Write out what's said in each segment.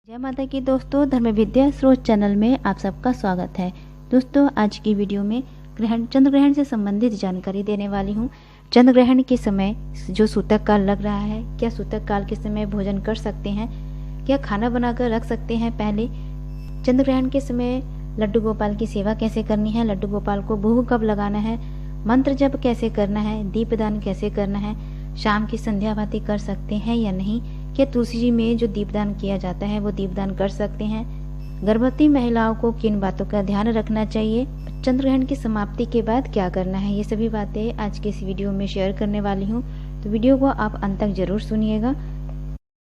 जय माता की दोस्तों, धर्म विद्या स्रोत चैनल में आप सबका स्वागत है। दोस्तों, आज की वीडियो में चंद्र ग्रहण से संबंधित जानकारी देने वाली हूँ। चंद्र ग्रहण के समय जो सूतक काल लग रहा है, क्या सूतक काल के समय भोजन कर सकते हैं, क्या खाना बनाकर रख सकते हैं। पहले चंद्र ग्रहण के समय लड्डू गोपाल की सेवा कैसे करनी है, लड्डू गोपाल को भोग कब लगाना है, मंत्र जप कैसे करना है, दीपदान कैसे करना है, शाम की संध्या भांति कर सकते हैं या नहीं, क्या तुलसी जी में जो दीपदान किया जाता है वो दीपदान कर सकते हैं, गर्भवती महिलाओं को किन बातों का ध्यान रखना चाहिए, चंद्र ग्रहण की समाप्ति के बाद क्या करना है, ये सभी बातें आज के इस वीडियो में शेयर करने वाली हूँ। तो वीडियो को आप अंत तक जरूर सुनिएगा।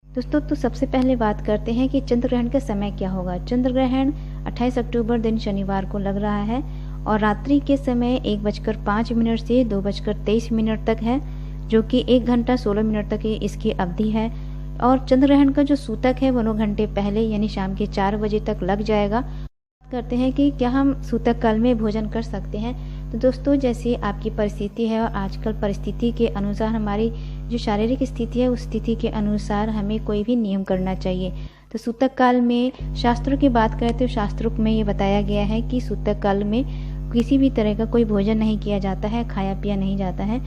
दोस्तों, तो सबसे पहले बात करते हैं कि चंद्र ग्रहण का समय क्या होगा। चंद्र ग्रहण 28 अक्टूबर दिन शनिवार को लग रहा है और रात्रि के समय 1:05 से 2:23 तक है, जो कि 1 घंटा 16 मिनट तक इसकी अवधि है। और चंद्र ग्रहण का जो सूतक है वो 9 घंटे पहले यानी शाम के 4 बजे तक लग जाएगा। बात करते हैं कि क्या हम सूतक काल में भोजन कर सकते हैं। तो दोस्तों, जैसे आपकी परिस्थिति है और आजकल परिस्थिति के अनुसार हमारी जो शारीरिक स्थिति है उस स्थिति के अनुसार हमें कोई भी नियम करना चाहिए। तो सूतक काल में शास्त्रों की बात करें तो शास्त्रों में ये बताया गया है कि सूतक काल में किसी भी तरह का कोई भोजन नहीं किया जाता है, खाया पिया नहीं जाता है।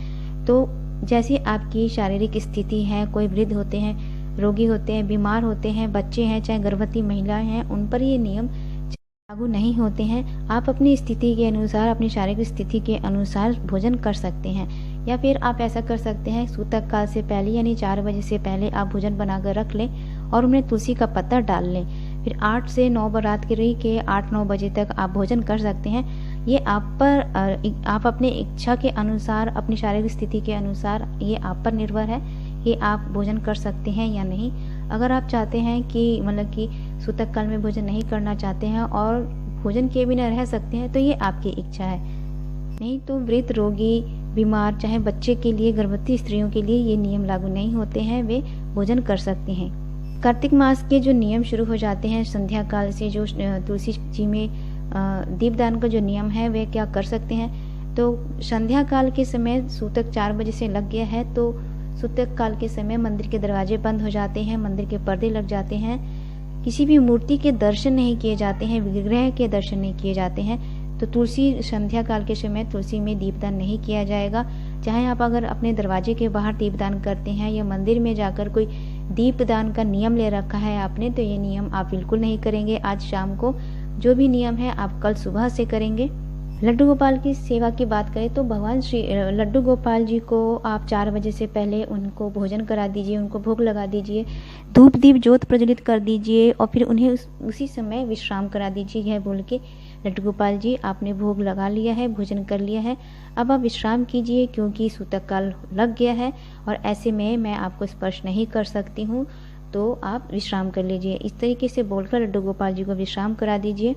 तो जैसे आपकी शारीरिक स्थिति है, कोई वृद्ध होते हैं, रोगी होते हैं, बीमार होते हैं, बच्चे हैं, चाहे गर्भवती महिलाएं हैं, उन पर ये नियम लागू नहीं होते हैं। आप अपनी स्थिति के अनुसार, अपनी शारीरिक स्थिति के अनुसार भोजन कर सकते हैं। या फिर आप ऐसा कर सकते हैं, सूतक काल से पहले यानी 4 बजे से पहले आप भोजन बनाकर रख लें और उन्हें तुलसी का पत्ता डाल लें। फिर 8 से 9 रात के 8-9 बजे तक आप भोजन कर सकते हैं। ये आप अपने इच्छा के अनुसार, अपनी शारीरिक स्थिति के अनुसार ये आप पर निर्भर है कि आप भोजन कर सकते हैं या नहीं। अगर आप चाहते हैं कि कि सूतक काल में भोजन नहीं करना चाहते हैं और भोजन किए बिना रह सकते हैं, तो ये आपकी इच्छा है। नहीं तो वृद्ध, रोगी, बीमार, चाहे बच्चे के लिए, गर्भवती स्त्रियों के लिए ये नियम लागू नहीं होते हैं, वे भोजन कर सकते हैं। कार्तिक मास के जो नियम शुरू हो जाते हैं संध्या काल से, जो तुलसी जी में दीपदान का जो नियम है वे क्या कर सकते हैं। तो संध्या काल के समय सूतक 4 बजे से लग गया है, तो सूतक काल के समय मंदिर के दरवाजे बंद हो जाते हैं, मंदिर के पर्दे लग जाते हैं, किसी भी मूर्ति के दर्शन नहीं किए जाते हैं, विग्रह के दर्शन नहीं किए जाते हैं। तो तुलसी संध्या काल के समय तुलसी में दीपदान नहीं किया जाएगा। चाहे आप अगर अपने दरवाजे के बाहर दीपदान करते हैं या मंदिर में जाकर कोई दीपदान का नियम ले रखा है आपने, तो ये नियम आप बिल्कुल नहीं करेंगे। आज शाम को जो भी नियम है आप कल सुबह से करेंगे। लड्डू गोपाल की सेवा की बात करें तो भगवान श्री लड्डू गोपाल जी को आप 4 बजे से पहले उनको भोजन करा दीजिए, उनको भोग लगा दीजिए, धूप दीप ज्योत प्रज्वलित कर दीजिए और फिर उन्हें उसी समय विश्राम करा दीजिए। यह बोल के, लड्डू गोपाल जी आपने भोग लगा लिया है, भोजन कर लिया है, अब आप विश्राम कीजिए क्योंकि सूतक काल लग गया है और ऐसे में मैं आपको स्पर्श नहीं कर सकती हूँ, तो आप विश्राम कर लीजिए। इस तरीके से बोलकर लड्डू गोपाल जी को विश्राम करा दीजिए।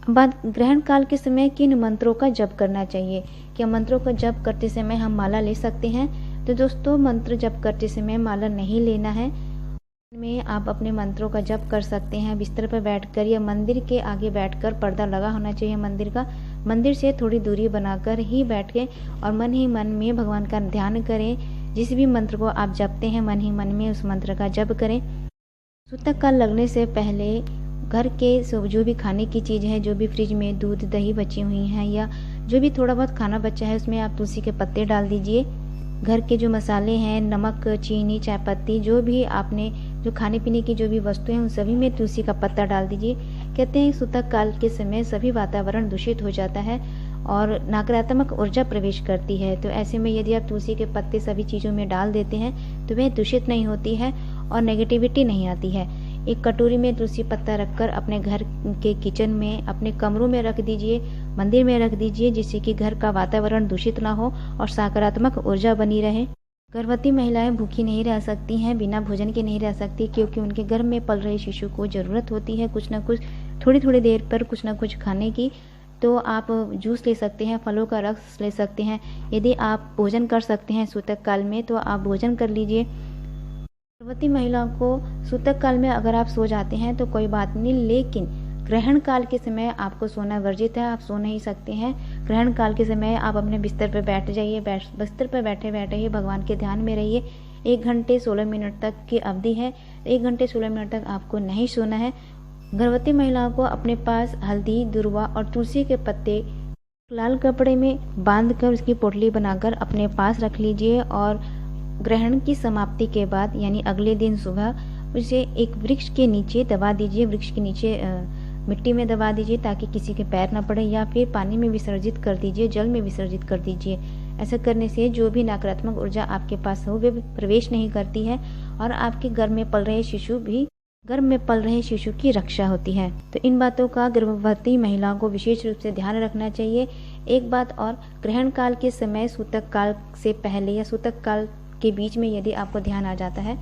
बाद ग्रहण काल के समय किन मंत्रों का जप करना चाहिए, क्या मंत्रों का जप करते समय हम माला ले सकते हैं। तो दोस्तों, मंत्र जप करते समय माला नहीं लेना है। में आप अपने मंत्रों का जप कर सकते हैं बिस्तर पर बैठकर या मंदिर के आगे बैठकर। पर्दा लगा होना चाहिए मंदिर का, मंदिर से थोड़ी दूरी बनाकर ही बैठे और मन ही मन में भगवान का ध्यान करें। जिस भी मंत्र को आप जपते हैं मन ही मन में उस मंत्र का जप करें। सूतक काल लगने से पहले घर के जो भी खाने की चीज़ है, जो भी फ्रिज में दूध दही बची हुई हैं या जो भी थोड़ा बहुत खाना बचा है, उसमें आप तुलसी के पत्ते डाल दीजिए। घर के जो मसाले हैं, नमक, चीनी, चाय पत्ती, जो भी आपने जो खाने पीने की जो भी वस्तुएं हैं उन सभी में तुलसी का पत्ता डाल दीजिए। कहते हैं सूतक काल के समय सभी वातावरण दूषित हो जाता है और नकारात्मक ऊर्जा प्रवेश करती है। तो ऐसे में यदि आप तुलसी के पत्ते सभी चीज़ों में डाल देते हैं तो वह दूषित नहीं होती है और नेगेटिविटी नहीं आती है। एक कटोरी में तुलसी पत्ता रखकर अपने घर के किचन में, अपने कमरों में रख दीजिए, मंदिर में रख दीजिए, जिससे कि घर का वातावरण दूषित ना हो और सकारात्मक ऊर्जा बनी रहे। गर्भवती महिलाएं भूखी नहीं रह सकती हैं, बिना भोजन के नहीं रह सकती, क्योंकि उनके गर्भ में पल रहे शिशु को ज़रूरत होती है कुछ ना कुछ, थोड़ी देर पर कुछ ना कुछ खाने की। तो आप जूस ले सकते हैं, फलों का रस ले सकते हैं। यदि आप भोजन कर सकते हैं सूतक काल में तो आप भोजन कर लीजिए। गर्भवती महिलाओं को सूतक काल में अगर आप सो जाते हैं तो कोई बात नहीं, लेकिन ग्रहण काल के समय आपको सोना वर्जित है, आप सो नहीं सकते हैं। ग्रहण काल के समय आप अपने बिस्तर पर बैठ जाइए, बिस्तर पर बैठे बैठे ही भगवान के ध्यान में रहिए। 1 घंटे 16 मिनट तक की अवधि है, तो 1 घंटे 16 मिनट तक आपको नहीं सोना है। गर्भवती महिलाओं को अपने पास हल्दी, दूर्वा और तुलसी के पत्ते लाल कपड़े में बांधकर उसकी पोटली बनाकर अपने पास रख लीजिए और ग्रहण की समाप्ति के बाद यानी अगले दिन सुबह उसे एक वृक्ष के नीचे दबा दीजिए। वृक्ष के नीचे मिट्टी में दबा दीजिए ताकि किसी के पैर ना पड़े, या फिर पानी में विसर्जित कर दीजिए, जल में विसर्जित कर दीजिए। ऐसा करने से जो भी नकारात्मक ऊर्जा आपके पास हो वे प्रवेश नहीं करती है और आपके गर्भ में पल रहे शिशु की रक्षा होती है। तो इन बातों का गर्भवती महिलाओं को विशेष रूप से ध्यान रखना चाहिए। एक बात और, ग्रहण काल के समय सूतक काल से पहले या सूतक काल के बीच में यदि आपको ध्यान आ जाता है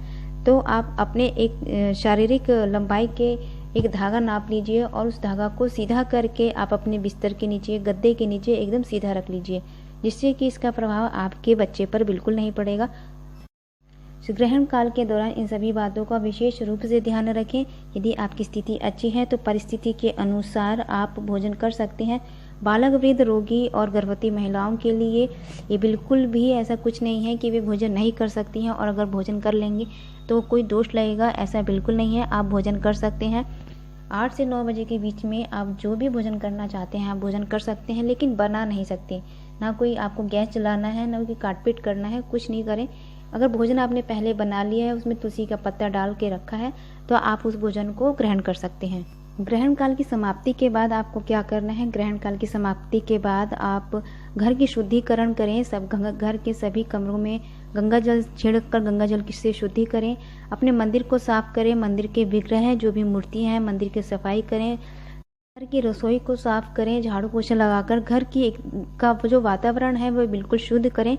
तो आप अपने एक शारीरिक लंबाई के एक धागा नाप लीजिए और उस धागा को सीधा करके आप अपने बिस्तर के नीचे, गद्दे के नीचे एकदम सीधा रख लीजिए, जिससे कि इसका प्रभाव आपके बच्चे पर बिल्कुल नहीं पड़ेगा। ग्रहण काल के दौरान इन सभी बातों का विशेष रूप से ध्यान रखें। यदि आपकी स्थिति अच्छी है तो परिस्थिति के अनुसार आप भोजन कर सकते हैं। बालक, वृद्ध, रोगी और गर्भवती महिलाओं के लिए ये बिल्कुल भी ऐसा कुछ नहीं है कि वे भोजन नहीं कर सकती हैं और अगर भोजन कर लेंगी तो कोई दोष लगेगा, ऐसा बिल्कुल नहीं है। आप भोजन कर सकते हैं। 8 से 9 बजे के बीच में आप जो भी भोजन करना चाहते हैं आप भोजन कर सकते हैं, लेकिन बना नहीं सकते। ना कोई आपको गैस जलाना है, ना कोई काटपीट करना है, कुछ नहीं करें। अगर भोजन आपने पहले बना लिया है, उसमें तुलसी का पत्ता डाल के रखा है, तो आप उस भोजन को ग्रहण कर सकते हैं। ग्रहण काल की समाप्ति के बाद आपको क्या करना है? ग्रहण काल की समाप्ति के बाद आप घर की शुद्धिकरण करें। घर के सभी कमरों में गंगा जल छिड़क कर गंगा जल से शुद्धि करें। अपने मंदिर को साफ करें। मंदिर के विग्रह, जो भी मूर्ति हैं, मंदिर की सफाई करें। घर की रसोई को साफ करें, झाड़ू पोछा लगाकर घर का जो वातावरण है वो बिल्कुल शुद्ध करें।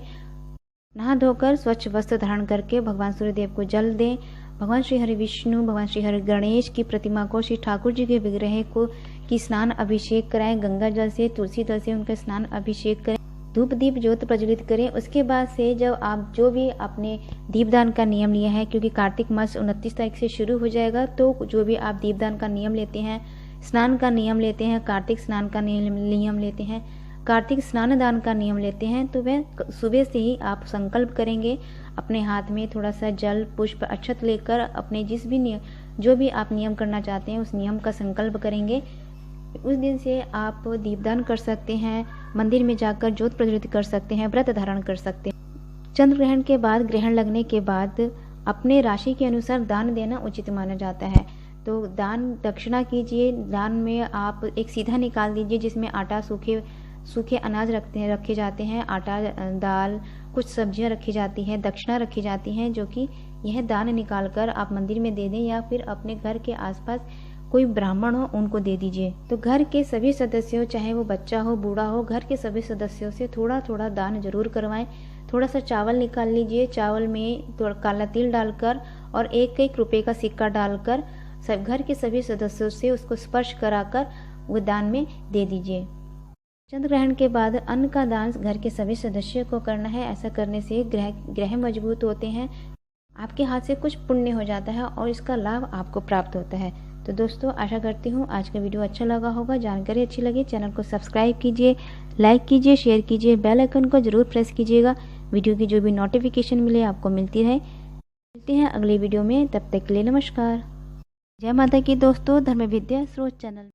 नहा धोकर स्वच्छ वस्त्र धारण करके भगवान सूर्यदेव को जल दें। भगवान श्री हरि विष्णु, भगवान श्री हरि गणेश की प्रतिमा को, श्री ठाकुर जी के विग्रह को की स्नान अभिषेक कराएं। गंगा जल से, तुलसी दल से उनका स्नान अभिषेक करें। धूप दीप ज्योत प्रज्वलित करें। उसके बाद से जब आप जो भी आपने दीपदान का नियम लिया है, क्योंकि कार्तिक मास 29 तारीख से शुरू हो जाएगा, तो जो भी आप दीपदान का नियम लेते हैं, स्नान का नियम लेते हैं, कार्तिक स्नान का नियम लेते हैं, कार्तिक स्नान दान का नियम लेते हैं, तो वह सुबह से ही आप संकल्प करेंगे। अपने हाथ में थोड़ा सा जल, पुष्प, अक्षत लेकर अपने जो भी आप नियम करना चाहते हैं उस नियम का संकल्प करेंगे। उस दिन से आप दीपदान कर सकते हैं, मंदिर में जाकर ज्योत प्रज्वलित कर सकते हैं, व्रत धारण कर सकते हैं। चंद्र ग्रहण के बाद, ग्रहण लगने के बाद अपने राशि के अनुसार दान देना उचित माना जाता है। तो दान दक्षिणा कीजिए। दान में आप एक सीधा निकाल दीजिए जिसमें आटा, सूखे अनाज रखे जाते हैं, आटा, दाल, कुछ सब्जियां रखी जाती हैं, दक्षिणा रखी जाती हैं, जो कि यह दान निकालकर आप मंदिर में दे दें या फिर अपने घर के आसपास कोई ब्राह्मण हो उनको दे दीजिए। तो घर के सभी सदस्यों, चाहे वो बच्चा हो, बूढ़ा हो, घर के सभी सदस्यों से थोड़ा थोड़ा दान जरूर करवाएं। थोड़ा सा चावल निकाल लीजिए। चावल में थोड़ा काला तिल डालकर और 1-1 रुपये का सिक्का डालकर सब घर के सभी सदस्यों से उसको स्पर्श कराकर वो दान में दे दीजिए। चंद्र ग्रहण के बाद अन्न का दान घर के सभी सदस्यों को करना है। ऐसा करने से ग्रह मजबूत होते हैं, आपके हाथ से कुछ पुण्य हो जाता है और इसका लाभ आपको प्राप्त होता है। तो दोस्तों, आशा करती हूँ आज का वीडियो अच्छा लगा होगा, जानकारी अच्छी लगी। चैनल को सब्सक्राइब कीजिए, लाइक कीजिए, शेयर कीजिए, बेल आइकन को जरूर प्रेस कीजिएगा। वीडियो की जो भी नोटिफिकेशन मिले आपको मिलती रहे। मिलते हैं अगले वीडियो में, तब तक के लिए नमस्कार। जय माता की दोस्तों, धर्म विद्या स्रोत चैनल।